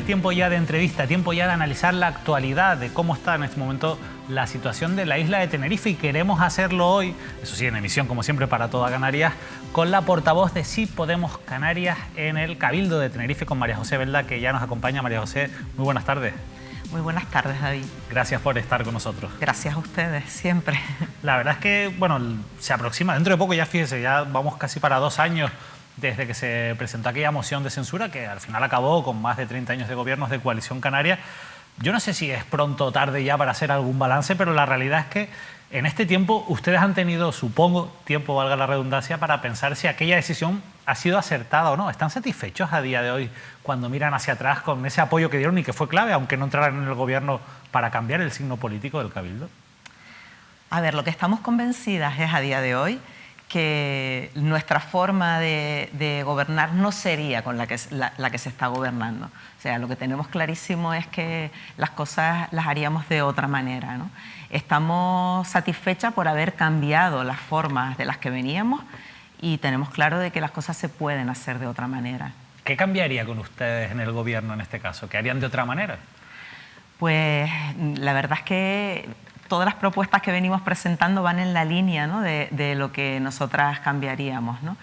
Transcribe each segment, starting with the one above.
tiempo ya de entrevista, tiempo ya de analizar la actualidad, de cómo está en este momento la situación de la isla de Tenerife, y queremos hacerlo hoy, eso sí, en emisión como siempre para toda Canarias, con la portavoz de Sí Podemos Canarias en el Cabildo de Tenerife, con María José Belda, que ya nos acompaña. María José, muy buenas tardes. Muy buenas tardes, David. Gracias por estar con nosotros. Gracias a ustedes, siempre. La verdad es que, bueno, se aproxima, dentro de poco ya, fíjese, ya vamos casi para 2 años desde que se presentó aquella moción de censura que al final acabó con más de 30 años de gobiernos de coalición canaria. Yo no sé si es pronto o tarde ya para hacer algún balance, pero la realidad es que en este tiempo ustedes han tenido, supongo, tiempo, valga la redundancia, para pensar si aquella decisión ha sido acertada o no. ¿Están satisfechos a día de hoy cuando miran hacia atrás con ese apoyo que dieron y que fue clave, aunque no entraran en el gobierno, para cambiar el signo político del Cabildo? A ver, lo que estamos convencidas es a día de hoy que nuestra forma de gobernar no sería con la que se está gobernando. O sea, lo que tenemos clarísimo es que las cosas las haríamos de otra manera, ¿no? Estamos satisfechas por haber cambiado las formas de las que veníamos y tenemos claro de que las cosas se pueden hacer de otra manera. ¿Qué cambiaría con ustedes en el gobierno en este caso? ¿Qué harían de otra manera? Pues la verdad es que todas las propuestas que venimos presentando van en la línea, ¿no?, de lo que nosotras cambiaríamos, ¿no?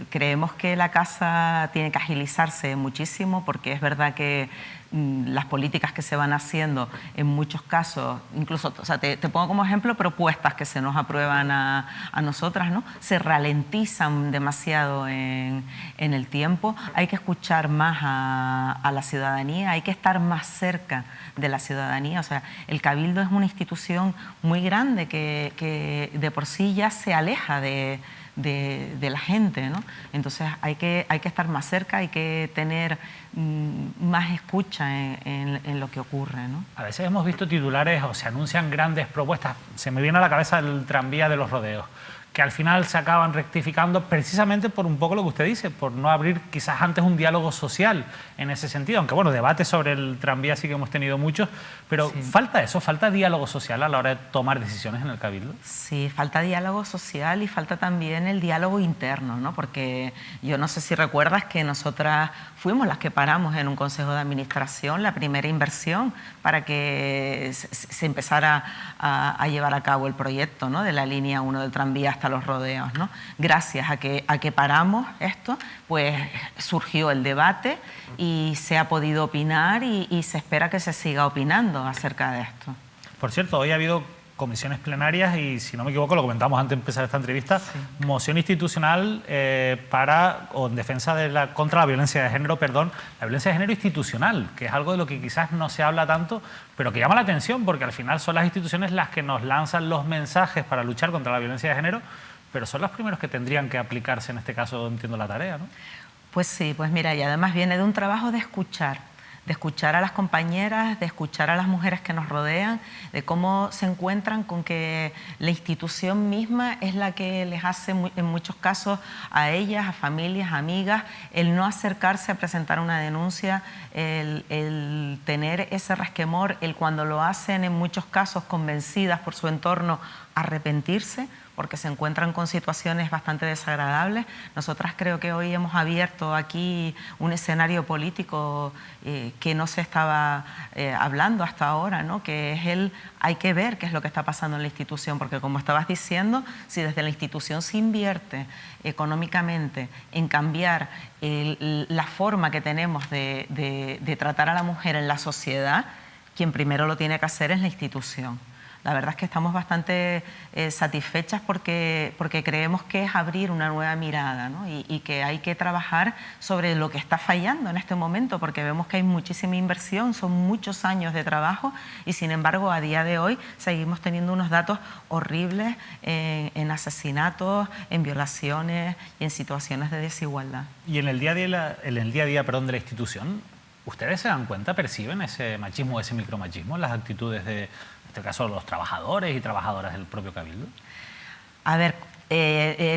Creemos que la casa tiene que agilizarse muchísimo, porque es verdad que las políticas que se van haciendo en muchos casos, incluso, o sea, te pongo como ejemplo propuestas que se nos aprueban a nosotras, ¿no?, se ralentizan demasiado en el tiempo. Hay que escuchar más a la ciudadanía, hay que estar más cerca de la ciudadanía. O sea, el Cabildo es una institución muy grande que de por sí ya se aleja de la gente, ¿no? Entonces hay que estar más cerca, hay que tener más escucha en lo que ocurre, ¿no? A veces hemos visto titulares o se anuncian grandes propuestas. Se me viene a la cabeza el tranvía de los rodeos, que al final se acaban rectificando precisamente por un poco lo que usted dice, por no abrir quizás antes un diálogo social en ese sentido. Aunque bueno, debates sobre el tranvía sí que hemos tenido muchos, pero sí, falta eso, falta diálogo social a la hora de tomar decisiones en el Cabildo. Sí, falta diálogo social y falta también el diálogo interno, ¿no? Porque yo no sé si recuerdas que nosotras fuimos las que paramos en un consejo de administración la primera inversión para que se empezara a llevar a cabo el proyecto, ¿no?, de la línea 1 del tranvía hasta los rodeos, ¿no? Gracias a que paramos esto, pues surgió el debate y se ha podido opinar y se espera que se siga opinando acerca de esto. Por cierto, hoy ha habido comisiones plenarias y, si no me equivoco, lo comentamos antes de empezar esta entrevista, sí, moción institucional en defensa de contra la violencia de género, la violencia de género institucional, que es algo de lo que quizás no se habla tanto, pero que llama la atención porque al final son las instituciones las que nos lanzan los mensajes para luchar contra la violencia de género, pero son los primeros que tendrían que aplicarse, en este caso, entiendo, la tarea, ¿no? Pues sí, pues mira, y además viene de un trabajo de escuchar a las compañeras, de escuchar a las mujeres que nos rodean, de cómo se encuentran con que la institución misma es la que les hace en muchos casos a ellas, a familias, a amigas, el no acercarse a presentar una denuncia, el tener ese resquemor, el cuando lo hacen en muchos casos convencidas por su entorno arrepentirse, porque se encuentran con situaciones bastante desagradables. Nosotras creo que hoy hemos abierto aquí un escenario político que no se estaba hablando hasta ahora, ¿no?, que es hay que ver qué es lo que está pasando en la institución, porque como estabas diciendo, si desde la institución se invierte económicamente en cambiar la forma que tenemos de tratar a la mujer en la sociedad, quien primero lo tiene que hacer es la institución. La verdad es que estamos bastante satisfechas porque creemos que es abrir una nueva mirada, ¿no?, y que hay que trabajar sobre lo que está fallando en este momento, porque vemos que hay muchísima inversión, son muchos años de trabajo y sin embargo a día de hoy seguimos teniendo unos datos horribles en asesinatos, en violaciones y en situaciones de desigualdad. Y en el día a día, de la institución, ¿ustedes se dan cuenta, perciben ese machismo, ese micromachismo en las actitudes de, en este caso, los trabajadores y trabajadoras del propio Cabildo? A ver,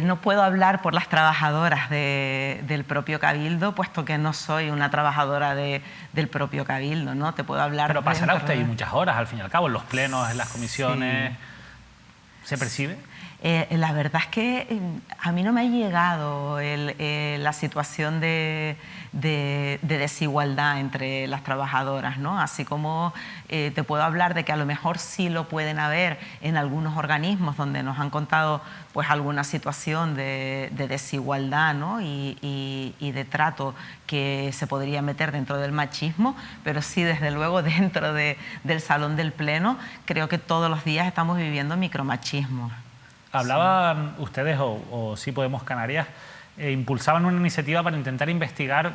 no puedo hablar por las trabajadoras del propio Cabildo, puesto que no soy una trabajadora del propio Cabildo, ¿no? Te puedo hablar... Pero pasará usted ahí muchas horas, al fin y al cabo, en los plenos, en las comisiones... Sí. ¿Se percibe? La verdad es que a mí no me ha llegado la situación de desigualdad entre las trabajadoras, ¿no? Así como te puedo hablar de que a lo mejor sí lo pueden haber en algunos organismos donde nos han contado pues alguna situación de desigualdad, ¿no? y de trato que se podría meter dentro del machismo, pero sí, desde luego, dentro del salón del Pleno, creo que todos los días estamos viviendo micromachismo. Hablaban ustedes, o Sí Podemos Canarias, impulsaban una iniciativa para intentar investigar,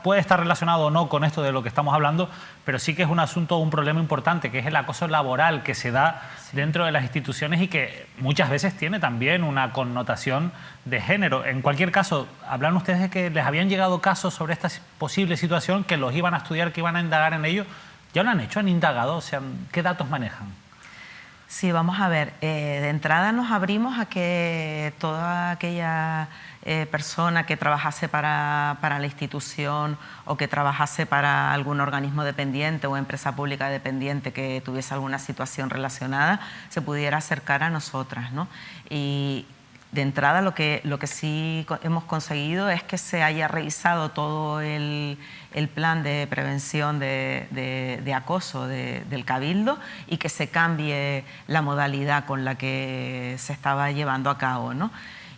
puede estar relacionado o no con esto de lo que estamos hablando, pero sí que es un asunto, un problema importante, que es el acoso laboral que se da dentro de las instituciones y que muchas veces tiene también una connotación de género. En cualquier caso, hablan ustedes de que les habían llegado casos sobre esta posible situación, que los iban a estudiar, que iban a indagar en ello. ¿Ya lo han hecho? ¿Han indagado? O sea, ¿qué datos manejan? Sí, vamos a ver. De entrada nos abrimos a que toda aquella persona que trabajase para la institución o que trabajase para algún organismo dependiente o empresa pública dependiente que tuviese alguna situación relacionada se pudiera acercar a nosotras, ¿no? Y de entrada lo que sí hemos conseguido es que se haya revisado todo el plan de prevención de acoso del Cabildo y que se cambie la modalidad con la que se estaba llevando a cabo, ¿no?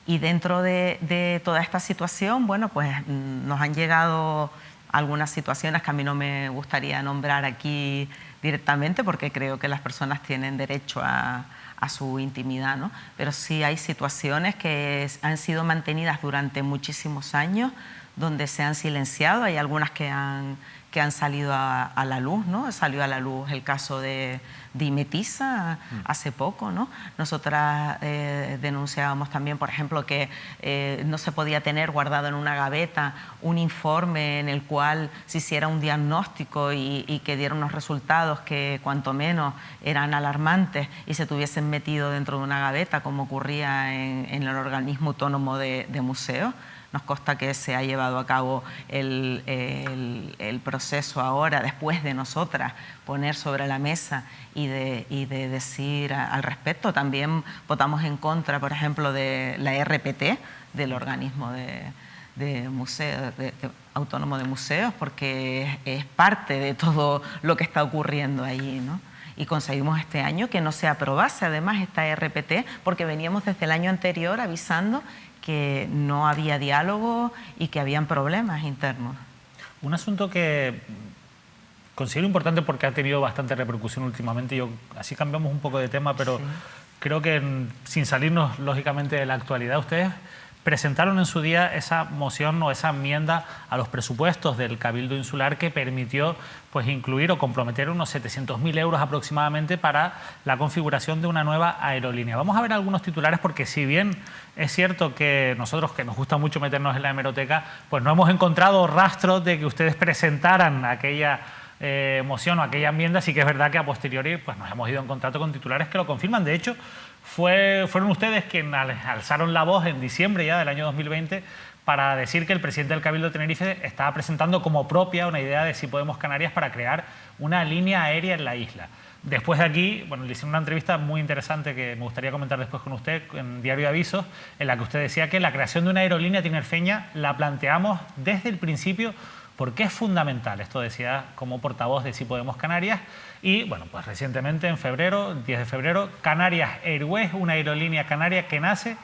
Y dentro de toda esta situación, bueno, pues nos han llegado algunas situaciones que a mí no me gustaría nombrar aquí directamente porque creo que las personas tienen derecho a su intimidad, ¿no? Pero sí hay situaciones que han sido mantenidas durante muchísimos años, donde se han silenciado. Hay algunas que han salido a la luz, ¿no? Salió a la luz el caso de Imetiza hace poco, ¿no? Nosotras denunciábamos también, por ejemplo, que no se podía tener guardado en una gaveta un informe en el cual se hiciera un diagnóstico y que diera unos resultados que cuanto menos eran alarmantes y se tuviesen metido dentro de una gaveta, como ocurría en el organismo autónomo de museos. Nos consta que se ha llevado a cabo el proceso ahora, después de nosotras poner sobre la mesa y de decir al respecto. También votamos en contra, por ejemplo, de la RPT, del organismo de museos, autónomo de museos, porque es parte de todo lo que está ocurriendo allí, ¿no? Y conseguimos este año que no se aprobase además esta RPT, porque veníamos desde el año anterior avisando que no había diálogo y que habían problemas internos. Un asunto que considero importante porque ha tenido bastante repercusión últimamente. Así cambiamos un poco de tema, pero sí, creo que sin salirnos lógicamente de la actualidad, ustedes presentaron en su día esa moción o esa enmienda a los presupuestos del Cabildo Insular que permitió pues incluir o comprometer unos 700.000 euros aproximadamente para la configuración de una nueva aerolínea. Vamos a ver algunos titulares porque si bien es cierto que nosotros, que nos gusta mucho meternos en la hemeroteca, pues no hemos encontrado rastros de que ustedes presentaran aquella moción o aquella enmienda. Sí que es verdad que a posteriori pues nos hemos ido en contacto con titulares que lo confirman. De hecho, fueron ustedes quienes alzaron la voz en diciembre ya del año 2020 para decir que el presidente del Cabildo de Tenerife estaba presentando como propia una idea de Sí Podemos Canarias para crear una línea aérea en la isla. Después de aquí, bueno, le hicieron una entrevista muy interesante que me gustaría comentar después con usted en Diario de Avisos, en la que usted decía que la creación de una aerolínea tinerfeña la planteamos desde el principio porque es fundamental. Esto decía como portavoz de Sí Podemos Canarias. Y bueno, pues recientemente, en febrero, 10 de febrero, Canarias Airways, una aerolínea canaria que nace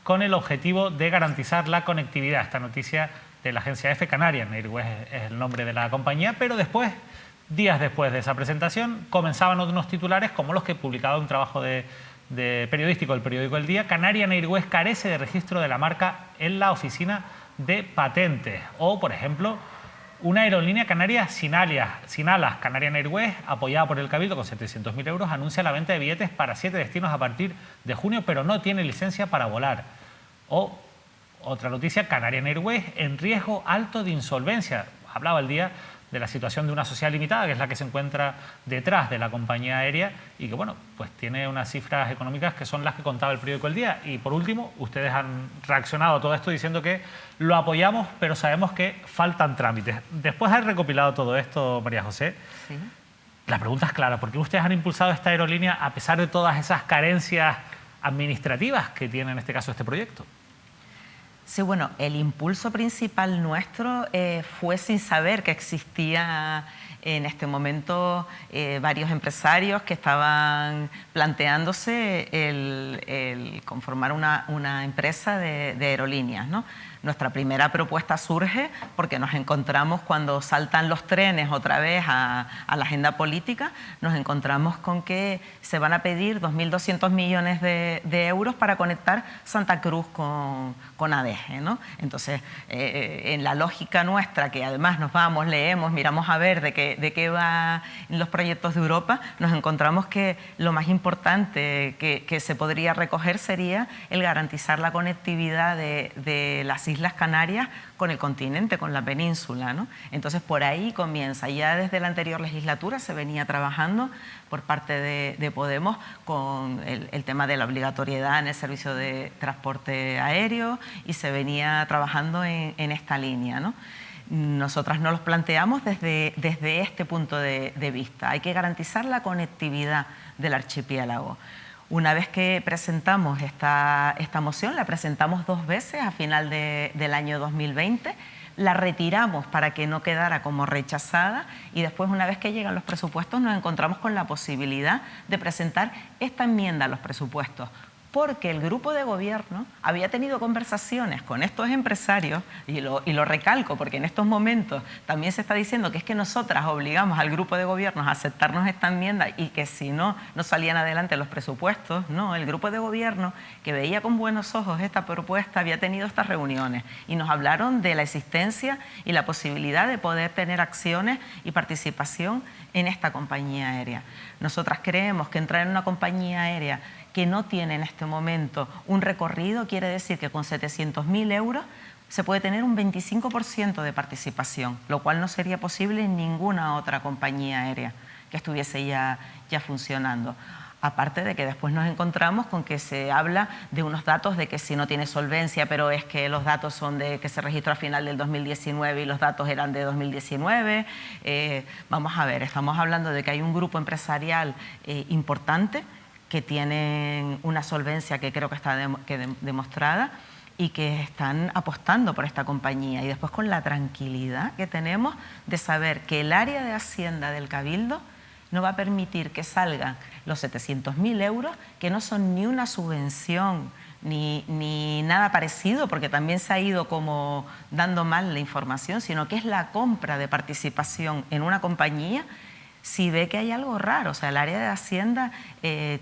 con el objetivo de garantizar la conectividad. Esta noticia de la agencia EFE, Canarian Airways es el nombre de la compañía, pero después, días después de esa presentación, comenzaban otros titulares como los que publicaba un trabajo de periodístico del periódico El Día. Canarian Airways carece de registro de la marca en la oficina de patentes. O, por ejemplo, una aerolínea canaria sin alas, Canarian Airways, apoyada por el Cabildo con 700.000 euros, anuncia la venta de billetes para 7 destinos a partir de junio, pero no tiene licencia para volar. O otra noticia, Canarian Airways en riesgo alto de insolvencia. Hablaba El Día de la situación de una sociedad limitada, que es la que se encuentra detrás de la compañía aérea y que, bueno, pues tiene unas cifras económicas que son las que contaba el periódico El Día. Y por último, ustedes han reaccionado a todo esto diciendo que lo apoyamos, pero sabemos que faltan trámites. Después de haber recopilado todo esto, María José, sí, la pregunta es clara: ¿por qué ustedes han impulsado esta aerolínea a pesar de todas esas carencias administrativas que tiene en este caso este proyecto. Sí, bueno, el impulso principal nuestro fue sin saber que existía en este momento varios empresarios que estaban planteándose el conformar una empresa de aerolíneas, ¿no? Nuestra primera propuesta surge porque nos encontramos cuando saltan los trenes otra vez a la agenda política, nos encontramos con que se van a pedir 2.200 millones de euros para conectar Santa Cruz con ADG, ¿no? Entonces, en la lógica nuestra, que además nos vamos, leemos, miramos a ver de qué va en los proyectos de Europa, nos encontramos que lo más importante que se podría recoger sería el garantizar la conectividad de las Islas Canarias con el continente, con la península, ¿no? Entonces, por ahí comienza. Ya desde la anterior legislatura se venía trabajando por parte de Podemos con el tema de la obligatoriedad en el servicio de transporte aéreo y se venía trabajando en esta línea, ¿no? Nosotras nos los planteamos desde este punto de vista. Hay que garantizar la conectividad del archipiélago. Una vez que presentamos esta moción, la presentamos 2 veces a final del año 2020, la retiramos para que no quedara como rechazada y después, una vez que llegan los presupuestos, nos encontramos con la posibilidad de presentar esta enmienda a los presupuestos, porque el grupo de gobierno había tenido conversaciones con estos empresarios, y lo recalco porque en estos momentos también se está diciendo que es que nosotras obligamos al grupo de gobierno a aceptarnos esta enmienda y que si no salían adelante los presupuestos. No, el grupo de gobierno, que veía con buenos ojos esta propuesta, había tenido estas reuniones y nos hablaron de la existencia y la posibilidad de poder tener acciones y participación en esta compañía aérea. Nosotras creemos que entrar en una compañía aérea que no tiene en este momento un recorrido quiere decir que con 700.000 euros se puede tener un 25% de participación, lo cual no sería posible en ninguna otra compañía aérea que estuviese ya funcionando. Aparte de que después nos encontramos con que se habla de unos datos de que si no tiene solvencia, pero es que los datos son de que se registró a final del 2019 y los datos eran de 2019. Vamos a ver, estamos hablando de que hay un grupo empresarial importante que tienen una solvencia que creo que está demostrada y que están apostando por esta compañía. Y después con la tranquilidad que tenemos de saber que el área de Hacienda del Cabildo no va a permitir que salgan los 700.000 euros, que no son ni una subvención ni nada parecido, porque también se ha ido como dando mal la información, sino que es la compra de participación en una compañía si ve que hay algo raro. O sea, el área de Hacienda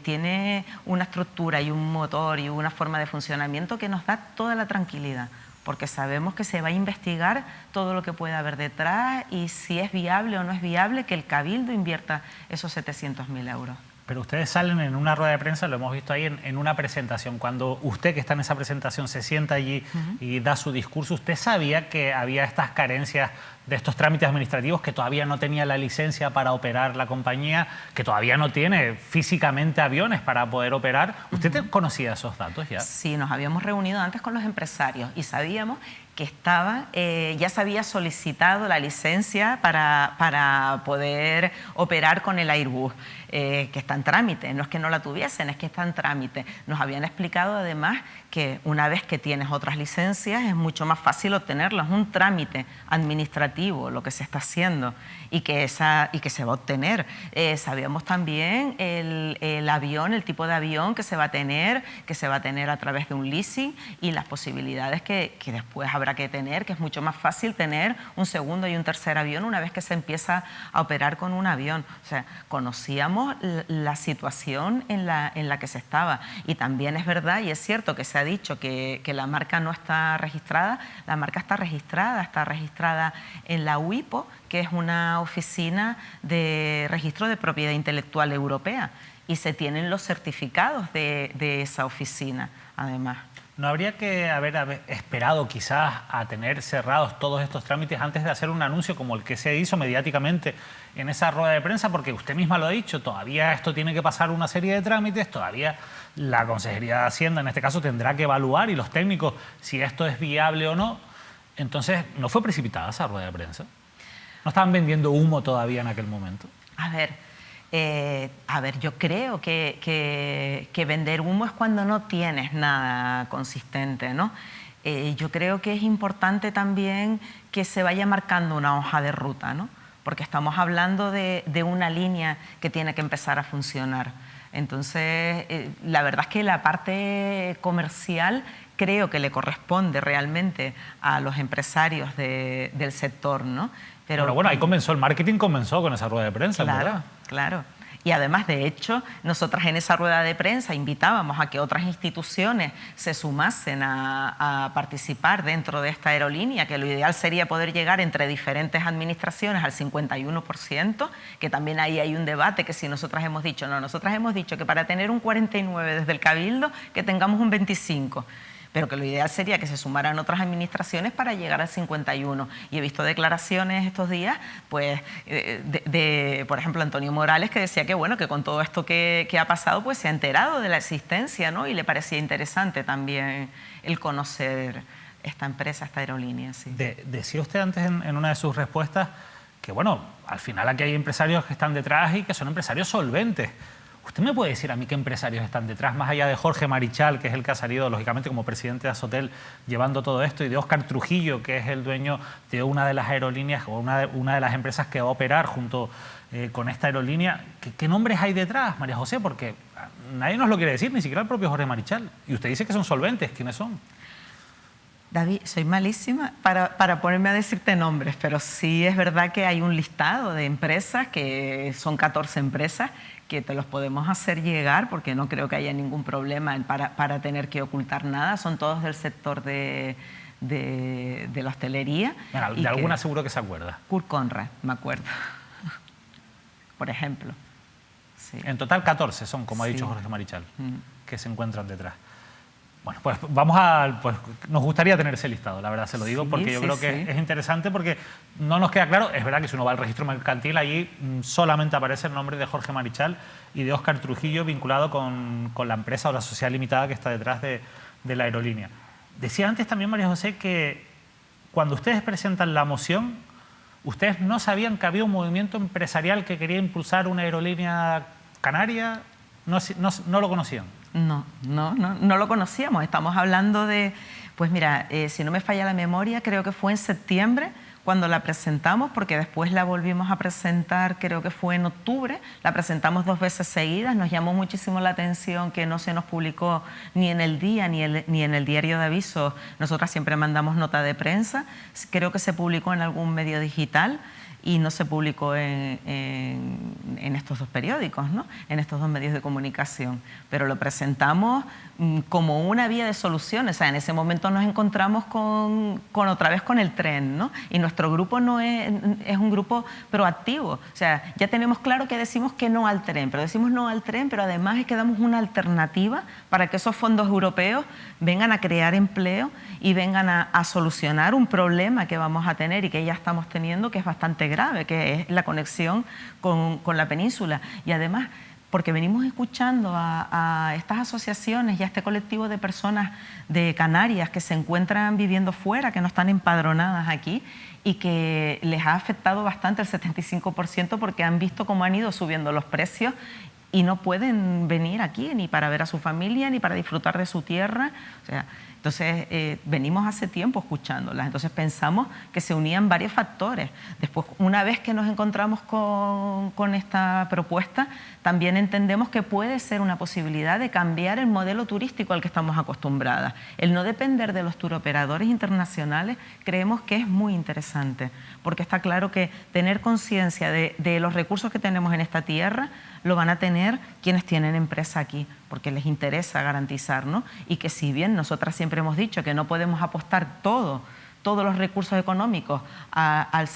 tiene una estructura y un motor y una forma de funcionamiento que nos da toda la tranquilidad, porque sabemos que se va a investigar todo lo que pueda haber detrás y si es viable o no es viable que el Cabildo invierta esos 700.000 euros. Pero ustedes salen en una rueda de prensa, lo hemos visto ahí en una presentación. Cuando usted, que está en esa presentación, se sienta allí y da su discurso, ¿usted sabía que había estas carencias de estos trámites administrativos, que todavía no tenía la licencia para operar la compañía, que todavía no tiene físicamente aviones para poder operar? ¿Usted conocía esos datos ya? Sí, nos habíamos reunido antes con los empresarios y sabíamos que ya se había solicitado la licencia para poder operar con el Airbus, que está en trámite. No es que no la tuviesen, es que está en trámite. Nos habían explicado además que una vez que tienes otras licencias es mucho más fácil obtenerlas. Es un trámite administrativo lo que se está haciendo y que se va a obtener. Sabíamos también el avión, el tipo de avión que se va a tener a través de un leasing y las posibilidades que después habrá que tener, que es mucho más fácil tener un segundo y un tercer avión una vez que se empieza a operar con un avión. O sea, conocíamos la situación en la que se estaba. Y también es verdad y es cierto que se ha dicho que la marca no está registrada. La marca está registrada en la UIPO, que es una oficina de registro de propiedad intelectual europea, y se tienen los certificados de esa oficina, además. ¿No habría que haber esperado quizás a tener cerrados todos estos trámites antes de hacer un anuncio como el que se hizo mediáticamente en esa rueda de prensa? Porque usted misma lo ha dicho, todavía esto tiene que pasar una serie de trámites, todavía la Consejería de Hacienda en este caso tendrá que evaluar y los técnicos si esto es viable o no. Entonces, ¿no fue precipitada esa rueda de prensa? ¿No estaban vendiendo humo todavía en aquel momento? A ver, A ver, yo creo que vender humo es cuando no tienes nada consistente, ¿no? Yo creo que es importante también que se vaya marcando una hoja de ruta, ¿no? Porque estamos hablando de una línea que tiene que empezar a funcionar. Entonces, la verdad es que la parte comercial creo que le corresponde realmente a los empresarios del sector, ¿no? Pero bueno, ahí comenzó, el marketing comenzó con esa rueda de prensa, claro, ¿verdad? Claro. Y además, de hecho, nosotras en esa rueda de prensa invitábamos a que otras instituciones se sumasen a participar dentro de esta aerolínea, que lo ideal sería poder llegar entre diferentes administraciones al 51%, que también ahí hay un debate que si nosotras hemos dicho, no, nosotras hemos dicho que para tener un 49 desde el Cabildo, que tengamos un 25%. Pero que lo ideal sería que se sumaran otras administraciones para llegar al 51. Y he visto declaraciones estos días, pues, por ejemplo, Antonio Morales, que decía que, bueno, que con todo esto que ha pasado, pues se ha enterado de la existencia, ¿no? Y le parecía interesante también el conocer esta empresa, esta aerolínea. Sí. Decía usted antes en una de sus respuestas que, bueno, al final aquí hay empresarios que están detrás y que son empresarios solventes. ¿Usted me puede decir a mí qué empresarios están detrás, más allá de Jorge Marichal, que es el que ha salido, lógicamente, como presidente de Azotel llevando todo esto, y de Óscar Trujillo, que es el dueño de una de las aerolíneas o una de las empresas que va a operar junto con esta aerolínea? ¿Qué nombres hay detrás, María José? Porque nadie nos lo quiere decir, ni siquiera el propio Jorge Marichal. Y usted dice que son solventes. ¿Quiénes son? David, soy malísima para ponerme a decirte nombres, pero sí es verdad que hay un listado de empresas, que son 14 empresas, que te los podemos hacer llegar, porque no creo que haya ningún problema para tener que ocultar nada. Son todos del sector de la hostelería. Bueno, de alguna seguro que se acuerda. Kurt Conrad, me acuerdo, por ejemplo. Sí. En total 14 son, como ha dicho Jorge Marichal, que se encuentran detrás. Bueno, pues pues nos gustaría tener ese listado, la verdad se lo digo, porque yo creo que es interesante, porque no nos queda claro. Es verdad que si uno va al registro mercantil, allí solamente aparece el nombre de Jorge Marichal y de Óscar Trujillo vinculado con la empresa o la sociedad limitada que está detrás de la aerolínea. Decía antes también, María José, que cuando ustedes presentan la moción, ustedes no sabían que había un movimiento empresarial que quería impulsar una aerolínea canaria, no lo conocían. No lo conocíamos. Estamos hablando de, pues mira, si no me falla la memoria, creo que fue en septiembre cuando la presentamos, porque después la volvimos a presentar, creo que fue en octubre, la presentamos 2 veces seguidas. Nos llamó muchísimo la atención que no se nos publicó ni en El Día ni en el diario de avisos. Nosotras siempre mandamos nota de prensa, creo que se publicó en algún medio digital y no se publicó en estos 2 periódicos, ¿no? En estos 2 medios de comunicación. Pero lo presentamos como una vía de solución. O sea, en ese momento nos encontramos otra vez con el tren, ¿no? Y nuestro grupo no es un grupo proactivo. O sea, ya tenemos claro que decimos que no al tren, pero decimos no al tren, pero además es que damos una alternativa para que esos fondos europeos vengan a crear empleo y vengan a solucionar un problema que vamos a tener y que ya estamos teniendo, que es bastante grave, que es la conexión con la península. Y además, porque venimos escuchando a estas asociaciones y a este colectivo de personas de Canarias que se encuentran viviendo fuera, que no están empadronadas aquí y que les ha afectado bastante el 75% porque han visto cómo han ido subiendo los precios y no pueden venir aquí ni para ver a su familia ni para disfrutar de su tierra. O sea, entonces, venimos hace tiempo escuchándolas, entonces pensamos que se unían varios factores. Después, una vez que nos encontramos con esta propuesta, también entendemos que puede ser una posibilidad de cambiar el modelo turístico al que estamos acostumbradas. El no depender de los turoperadores internacionales creemos que es muy interesante, porque está claro que tener conciencia de los recursos que tenemos en esta tierra lo van a tener quienes tienen empresa aquí, porque les interesa garantizar, ¿no? Y que si bien nosotras siempre hemos dicho que no podemos apostar todos los recursos económicos al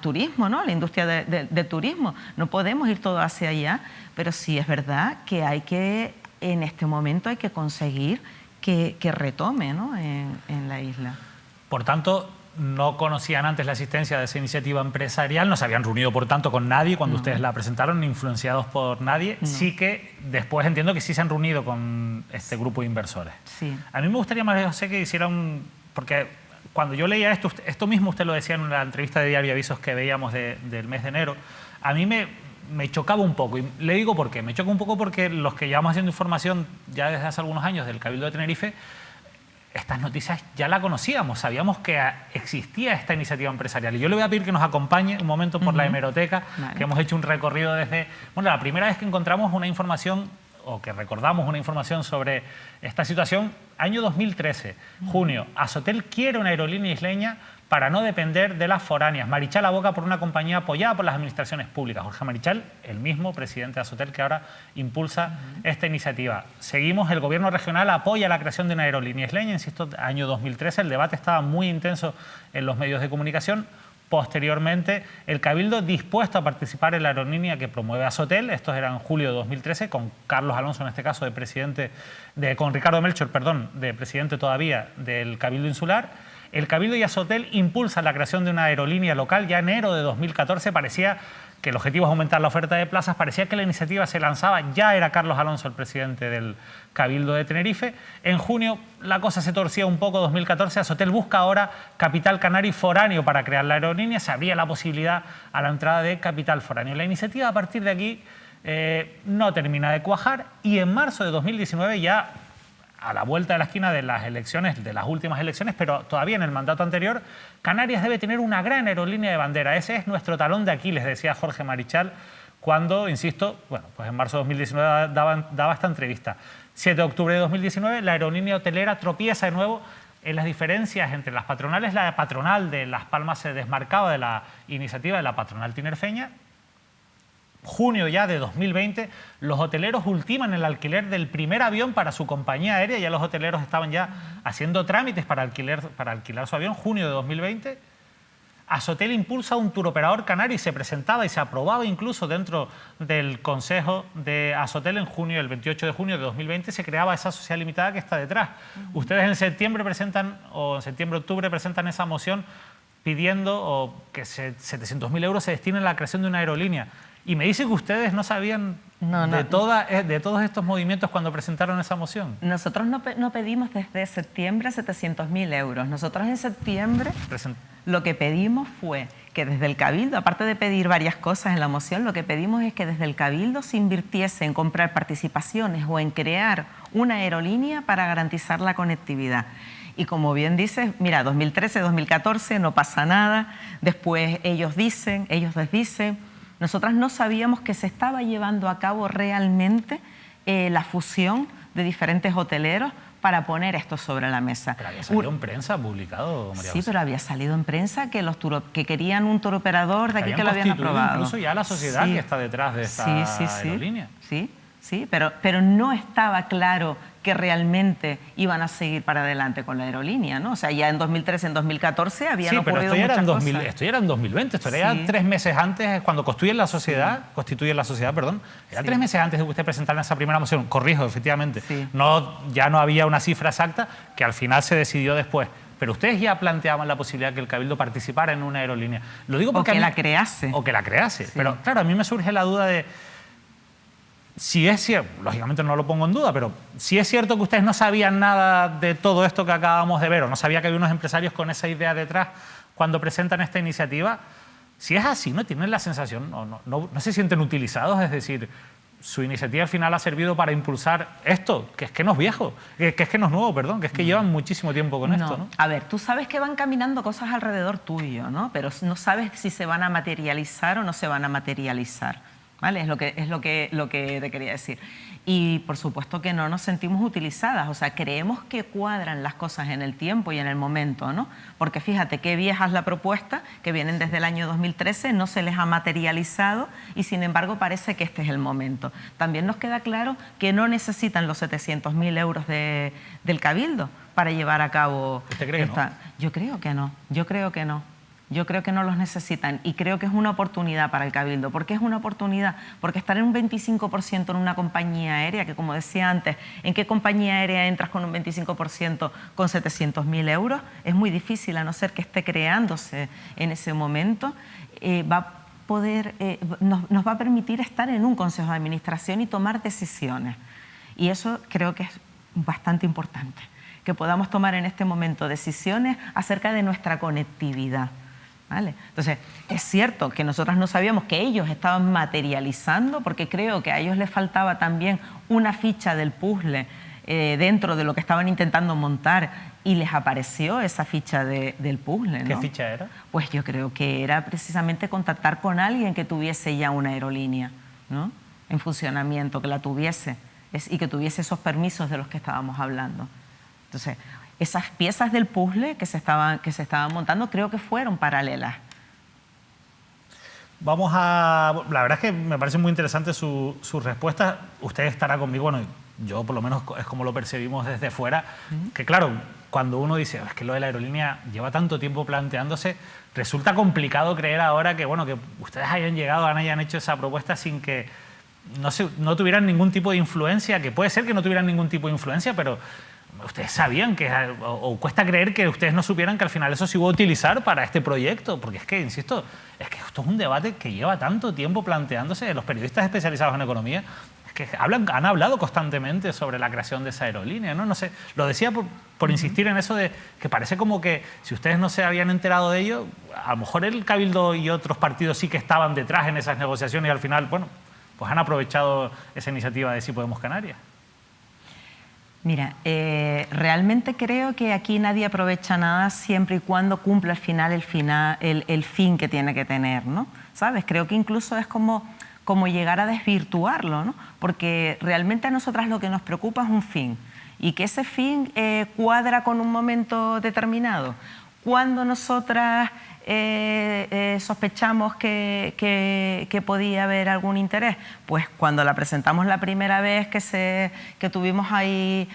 turismo, ¿no? A la industria del turismo, no podemos ir todo hacia allá, pero sí es verdad que en este momento hay que conseguir que retome, ¿no? en la isla. Por tanto, no conocían antes la existencia de esa iniciativa empresarial, no se habían reunido, por tanto, con nadie cuando ustedes la presentaron, ni influenciados por nadie. No. Sí que después entiendo que sí se han reunido con este grupo de inversores. Sí. A mí me gustaría, María José, que hicieran... Porque cuando yo leía esto mismo usted lo decía en una entrevista de Diario Avisos que veíamos del mes de enero, a mí me me chocaba un poco. Y le digo por qué. Me choca un poco porque los que llevamos haciendo información ya desde hace algunos años del Cabildo de Tenerife, estas noticias ya la conocíamos, sabíamos que existía esta iniciativa empresarial. Y yo le voy a pedir que nos acompañe un momento por la hemeroteca, que hemos hecho un recorrido desde... Bueno, la primera vez que encontramos una información, o que recordamos una información sobre esta situación, año 2013, junio. Azotel quiere una aerolínea isleña para no depender de las foráneas. Marichal aboga por una compañía apoyada por las administraciones públicas. Jorge Marichal, el mismo presidente de Azotel que ahora impulsa esta iniciativa. Seguimos, el gobierno regional apoya la creación de una aerolínea isleña. Insisto, año 2013, el debate estaba muy intenso en los medios de comunicación. Posteriormente, el Cabildo dispuesto a participar en la aerolínea que promueve Azotel. Estos eran en julio de 2013, con Carlos Alonso, en este caso, de presidente, con Ricardo Melchor, perdón, de presidente todavía del Cabildo Insular. El Cabildo y Azotel impulsan la creación de una aerolínea local. Ya en enero de 2014 parecía que el objetivo es aumentar la oferta de plazas, parecía que la iniciativa se lanzaba, ya era Carlos Alonso el presidente del Cabildo de Tenerife. En junio la cosa se torcía un poco, 2014, Azotel busca ahora capital canario foráneo para crear la aerolínea, se abría la posibilidad a la entrada de capital foráneo. La iniciativa a partir de aquí no termina de cuajar y en marzo de 2019 ya a la vuelta de la esquina de las elecciones, de las últimas elecciones, pero todavía en el mandato anterior, Canarias debe tener una gran aerolínea de bandera. Ese es nuestro talón de Aquiles, decía Jorge Marichal, cuando, insisto, bueno, pues en marzo de 2019 daba esta entrevista. 7 de octubre de 2019, la aerolínea hotelera tropieza de nuevo en las diferencias entre las patronales. La patronal de Las Palmas se desmarcaba de la iniciativa de la patronal tinerfeña. Junio ya de 2020, los hoteleros ultiman el alquiler del primer avión para su compañía aérea. Ya los hoteleros estaban ya haciendo trámites para alquilar su avión. Junio de 2020, Azotel impulsa un turoperador canario y se presentaba y se aprobaba incluso dentro del Consejo de Azotel en junio, el 28 de junio de 2020, se creaba esa sociedad limitada que está detrás. Ustedes en septiembre presentan, o en septiembre-octubre presentan esa moción pidiendo que 700.000 euros se destinen a la creación de una aerolínea. Y me dice que ustedes no sabían de todos estos movimientos cuando presentaron esa moción. Nosotros no pedimos desde septiembre 700.000 euros. Nosotros en septiembre lo que pedimos fue que desde el Cabildo, aparte de pedir varias cosas en la moción, lo que pedimos es que desde el Cabildo se invirtiese en comprar participaciones o en crear una aerolínea para garantizar la conectividad. Y como bien dices, mira, 2013, 2014, no pasa nada. Después ellos desdicen. Nosotras no sabíamos que se estaba llevando a cabo realmente la fusión de diferentes hoteleros para poner esto sobre la mesa. Pero había salido en prensa, publicado, María José. Sí, pero había salido en prensa que querían un turoperador de aquí que lo habían aprobado. Incluso ya la sociedad que está detrás de esta aerolínea. Sí, pero no estaba claro que realmente iban a seguir para adelante con la aerolínea, ¿no? O sea, ya en 2013, en 2014 habían ocurrido muchas cosas. Esto ya era en 2020, esto era ya 3 meses antes, cuando constituyen la sociedad, era 3 meses antes de que usted presentara esa primera moción, corrijo, efectivamente. Sí. Ya no había una cifra exacta, que al final se decidió después. Pero ustedes ya planteaban la posibilidad de que el Cabildo participara en una aerolínea. Lo digo porque la crease. O que la crease. Sí. Pero claro, a mí me surge la duda de... Si es cierto, lógicamente no lo pongo en duda, pero si es cierto que ustedes no sabían nada de todo esto que acabamos de ver, o no sabía que había unos empresarios con esa idea detrás cuando presentan esta iniciativa, si es así, ¿no tienen la sensación, no se sienten utilizados? Es decir, su iniciativa al final ha servido para impulsar esto, que es que no es viejo, que es que no es nuevo, perdón, que es que llevan muchísimo tiempo con esto, ¿no? A ver, tú sabes que van caminando cosas alrededor tuyo, ¿no? Pero no sabes si se van a materializar o no se van a materializar. ¿Vale? Es lo que te quería decir. Y por supuesto que no nos sentimos utilizadas, o sea, creemos que cuadran las cosas en el tiempo y en el momento, ¿no? Porque fíjate qué vieja es la propuesta, que vienen desde el año 2013, no se les ha materializado y sin embargo parece que este es el momento. También nos queda claro que no necesitan los 700.000 euros del Cabildo para llevar a cabo... ¿Usted cree que no? Yo creo que no. Yo creo que no los necesitan y creo que es una oportunidad para el Cabildo. ¿Por qué es una oportunidad? Porque estar en un 25% en una compañía aérea, que como decía antes, ¿en qué compañía aérea entras con un 25% con 700.000 euros? Es muy difícil, a no ser que esté creándose en ese momento. Nos va a permitir estar en un consejo de administración y tomar decisiones. Y eso creo que es bastante importante, que podamos tomar en este momento decisiones acerca de nuestra conectividad. ¿Vale? Entonces, es cierto que nosotras no sabíamos que ellos estaban materializando, porque creo que a ellos les faltaba también una ficha del puzzle dentro de lo que estaban intentando montar, y les apareció esa ficha del puzzle, ¿no? ¿Qué ficha era? Pues yo creo que era precisamente contactar con alguien que tuviese ya una aerolínea, ¿no?, en funcionamiento, que la tuviese y que tuviese esos permisos de los que estábamos hablando. Entonces, esas piezas del puzzle que se estaban montando creo que fueron paralelas. Vamos a... La verdad es que me parece muy interesante su respuesta. Usted estará conmigo, bueno, yo por lo menos es como lo percibimos desde fuera, que claro, cuando uno dice, es que lo de la aerolínea lleva tanto tiempo planteándose, resulta complicado creer ahora que, bueno, que ustedes hayan llegado, hayan hecho esa propuesta sin que no tuvieran ningún tipo de influencia, que puede ser que no tuvieran ningún tipo de influencia, pero ustedes sabían que, o cuesta creer que ustedes no supieran que al final eso se iba a utilizar para este proyecto, porque es que, insisto, es que esto es un debate que lleva tanto tiempo planteándose. Los periodistas especializados en economía es que han hablado constantemente sobre la creación de esa aerolínea, ¿no? No sé, lo decía por insistir en eso de que parece como que si ustedes no se habían enterado de ello, a lo mejor el Cabildo y otros partidos sí que estaban detrás en esas negociaciones y al final, bueno, pues han aprovechado esa iniciativa de Sí Podemos Canarias. Mira, realmente creo que aquí nadie aprovecha nada siempre y cuando cumpla al final el fin que tiene que tener, ¿no? ¿Sabes? Creo que incluso es como llegar a desvirtuarlo, ¿no? Porque realmente a nosotras lo que nos preocupa es un fin, y que ese fin cuadra con un momento determinado. Cuando nosotras sospechamos que podía haber algún interés, pues cuando la presentamos la primera vez que tuvimos ahí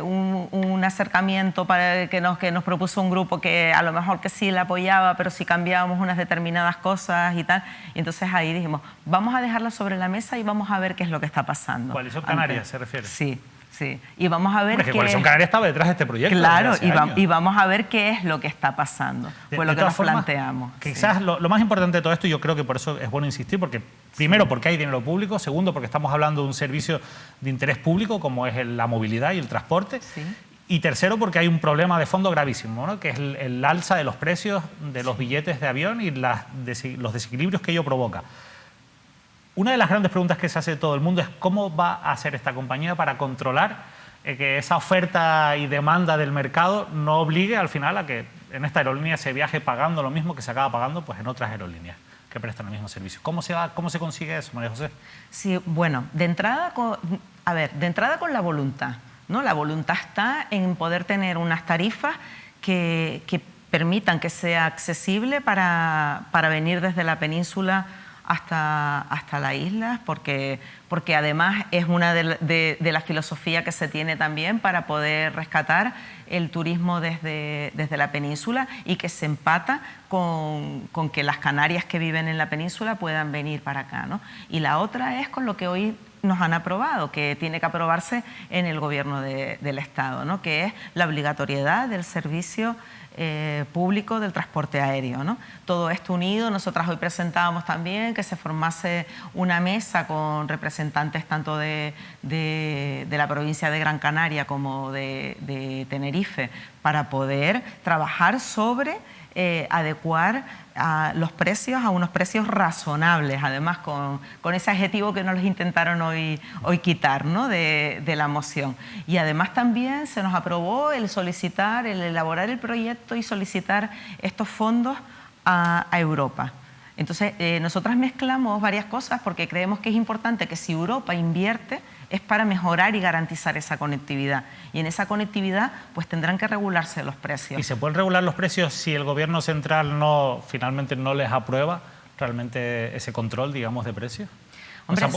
un acercamiento que nos propuso un grupo que a lo mejor que sí la apoyaba, pero si cambiábamos unas determinadas cosas y tal, y entonces ahí dijimos, vamos a dejarla sobre la mesa y vamos a ver qué es lo que está pasando. Coalición Canaria se refiere. Sí. Sí, y vamos a ver que Coalición Canaria estaba detrás de este proyecto. Claro, y vamos a ver qué es lo que está pasando. Fue lo que nos planteamos. Quizás sí. Lo más importante de todo esto, y yo creo que por eso es bueno insistir, porque primero porque hay dinero público, segundo porque estamos hablando de un servicio de interés público como es la movilidad y el transporte, sí. Y tercero porque hay un problema de fondo gravísimo, ¿no?, que es el alza de los precios de los billetes de avión y los desequilibrios que ello provoca. Una de las grandes preguntas que se hace todo el mundo es cómo va a hacer esta compañía para controlar que esa oferta y demanda del mercado no obligue al final a que en esta aerolínea se viaje pagando lo mismo que se acaba pagando pues en otras aerolíneas que prestan el mismo servicio. ¿Cómo se consigue eso, María José? Sí, bueno, de entrada con la voluntad, ¿no? La voluntad está en poder tener unas tarifas que permitan que sea accesible para venir desde la península hasta la isla, porque además es una de la filosofía que se tiene también para poder rescatar el turismo desde la península y que se empata con que las canarias que viven en la península puedan venir para acá, ¿no? Y la otra es con lo que hoy nos han aprobado, que tiene que aprobarse en el gobierno del Estado, ¿no?, que es la obligatoriedad del servicio público del transporte aéreo, ¿no? Todo esto unido, nosotras hoy presentábamos también que se formase una mesa con representantes tanto de la provincia de Gran Canaria como de Tenerife para poder trabajar sobre adecuar los precios a unos precios razonables, además con ese adjetivo que nos los intentaron hoy quitar, ¿no?, de la moción. Y además también se nos aprobó el elaborar el proyecto y solicitar estos fondos a Europa. Entonces, nosotras mezclamos varias cosas porque creemos que es importante que si Europa invierte es para mejorar y garantizar esa conectividad. Y en esa conectividad pues tendrán que regularse los precios. ¿Y se pueden regular los precios si el gobierno central finalmente no les aprueba realmente ese control, digamos, de precios? Hombre,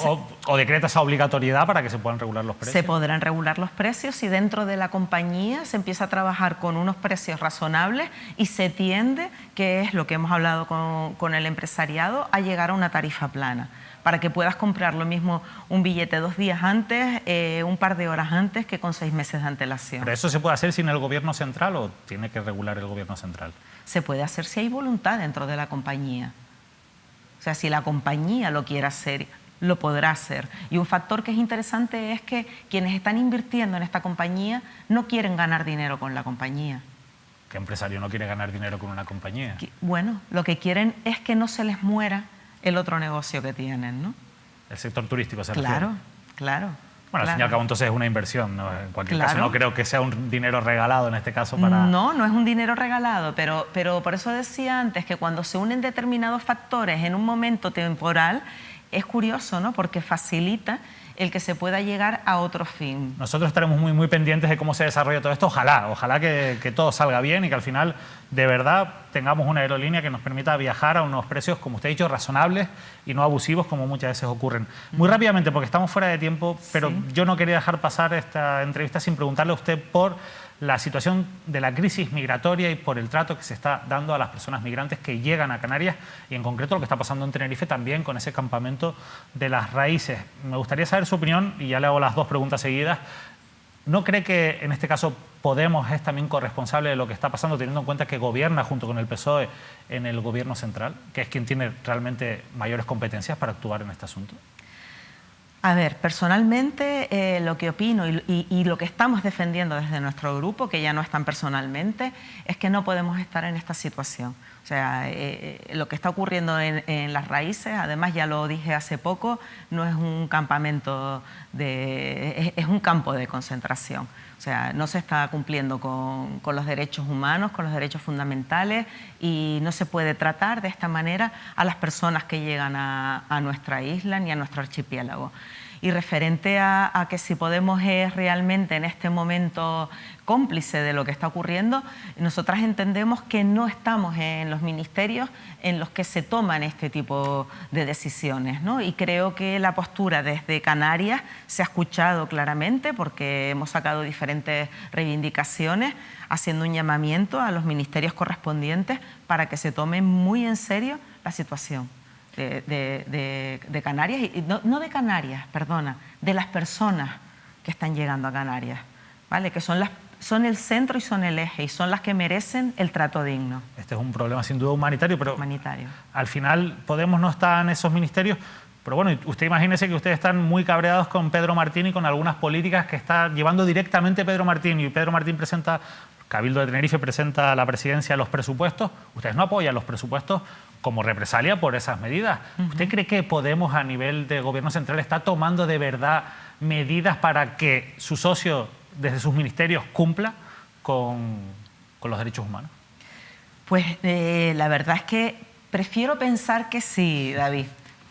o decreta esa obligatoriedad para que se puedan regular los precios. Se podrán regular los precios si dentro de la compañía se empieza a trabajar con unos precios razonables y se tiende, que es lo que hemos hablado con el empresariado, a llegar a una tarifa plana, para que puedas comprar lo mismo un billete 2 días antes, un par de horas antes, que con 6 meses de antelación. ¿Pero eso se puede hacer sin el gobierno central o tiene que regular el gobierno central? Se puede hacer si hay voluntad dentro de la compañía. O sea, si la compañía lo quiere hacer, lo podrá hacer. Y un factor que es interesante es que quienes están invirtiendo en esta compañía no quieren ganar dinero con la compañía. ¿Qué empresario no quiere ganar dinero con una compañía? Bueno, lo que quieren es que no se les muera el otro negocio que tienen, ¿no? El sector turístico se refiere. Claro, claro. Bueno, al fin y al cabo entonces es una inversión, ¿no? En cualquier caso no creo que sea un dinero regalado en este caso para... No, no es un dinero regalado, pero por eso decía antes que cuando se unen determinados factores en un momento temporal, es curioso, ¿no? Porque facilita el que se pueda llegar a otro fin. Nosotros estaremos muy pendientes de cómo se desarrolla todo esto. Ojalá que todo salga bien y que al final, de verdad, tengamos una aerolínea que nos permita viajar a unos precios, como usted ha dicho, razonables y no abusivos, como muchas veces ocurren. Muy rápidamente, porque estamos fuera de tiempo, pero yo no quería dejar pasar esta entrevista sin preguntarle a usted por la situación de la crisis migratoria y por el trato que se está dando a las personas migrantes que llegan a Canarias y en concreto lo que está pasando en Tenerife también con ese campamento de las raíces. Me gustaría saber su opinión y ya le hago las dos preguntas seguidas. ¿No cree que en este caso Podemos es también corresponsable de lo que está pasando teniendo en cuenta que gobierna junto con el PSOE en el gobierno central, que es quien tiene realmente mayores competencias para actuar en este asunto? A ver, personalmente lo que opino y lo que estamos defendiendo desde nuestro grupo, que ya no es tan personalmente, es que no podemos estar en esta situación. O sea, lo que está ocurriendo en las raíces, además ya lo dije hace poco, no es un campamento, es un campo de concentración. O sea, no se está cumpliendo con los derechos humanos, con los derechos fundamentales y no se puede tratar de esta manera a las personas que llegan a nuestra isla ni a nuestro archipiélago. Y referente a que si Podemos es realmente en este momento cómplice de lo que está ocurriendo, nosotras entendemos que no estamos en los ministerios en los que se toman este tipo de decisiones, ¿no? Y creo que la postura desde Canarias se ha escuchado claramente porque hemos sacado diferentes reivindicaciones haciendo un llamamiento a los ministerios correspondientes para que se tomen muy en serio la situación de Canarias, y no de Canarias, perdona, de las personas que están llegando a Canarias, ¿vale? Que son el centro y son el eje y son las que merecen el trato digno. Este es un problema sin duda humanitario, pero humanitario. Al final Podemos no está en esos ministerios, pero bueno, usted imagínese que ustedes están muy cabreados con Pedro Martín y con algunas políticas que está llevando directamente Pedro Martín, y Pedro Martín presenta, Cabildo de Tenerife presenta a la presidencia los presupuestos, ustedes no apoyan los presupuestos como represalia por esas medidas. ¿Usted cree que Podemos a nivel de gobierno central está tomando de verdad medidas para que su socio desde sus ministerios cumpla con los derechos humanos? Pues la verdad es que prefiero pensar que sí, David.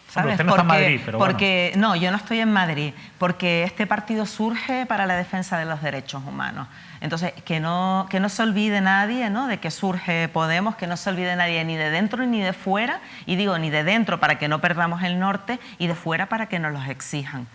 ¿Sabes? Usted no está en Madrid, pero porque no, yo no estoy en Madrid, porque este partido surge para la defensa de los derechos humanos. Entonces, que no se olvide nadie, ¿no?, de que surge Podemos, que no se olvide nadie ni de dentro ni de fuera, y digo ni de dentro para que no perdamos el norte y de fuera para que nos los exijan.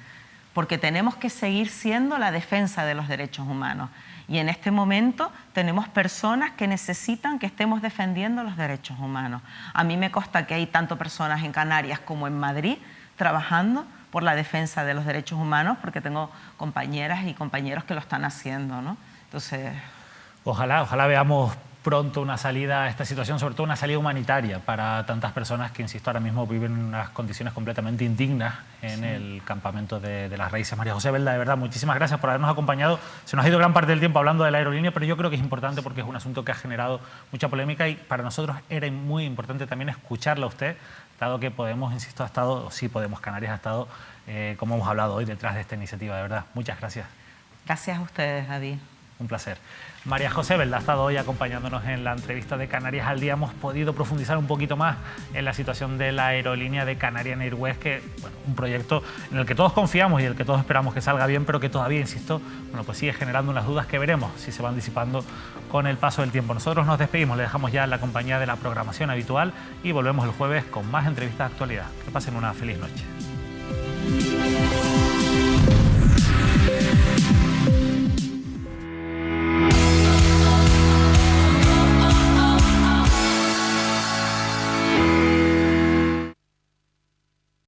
Porque tenemos que seguir siendo la defensa de los derechos humanos. Y en este momento tenemos personas que necesitan que estemos defendiendo los derechos humanos. A mí me consta que hay tanto personas en Canarias como en Madrid trabajando por la defensa de los derechos humanos, porque tengo compañeras y compañeros que lo están haciendo, ¿no? Entonces... Ojalá veamos pronto una salida a esta situación, sobre todo una salida humanitaria para tantas personas que, insisto, ahora mismo viven en unas condiciones completamente indignas en el campamento de las raíces. María José Belda, de verdad, muchísimas gracias por habernos acompañado. Se nos ha ido gran parte del tiempo hablando de la aerolínea, pero yo creo que es importante porque es un asunto que ha generado mucha polémica y para nosotros era muy importante también escucharla a usted, dado que Podemos, insisto, Canarias ha estado, como hemos hablado hoy, detrás de esta iniciativa. De verdad, muchas gracias. Gracias a ustedes, David. Un placer. María José Belda ha estado hoy acompañándonos en la entrevista de Canarias al Día. Hemos podido profundizar un poquito más en la situación de la aerolínea de Canarian Airways, que, bueno, un proyecto en el que todos confiamos y en el que todos esperamos que salga bien, pero que todavía, insisto, bueno, pues sigue generando unas dudas que veremos si se van disipando con el paso del tiempo. Nosotros nos despedimos, le dejamos ya en la compañía de la programación habitual y volvemos el jueves con más entrevistas de actualidad. Que pasen una feliz noche.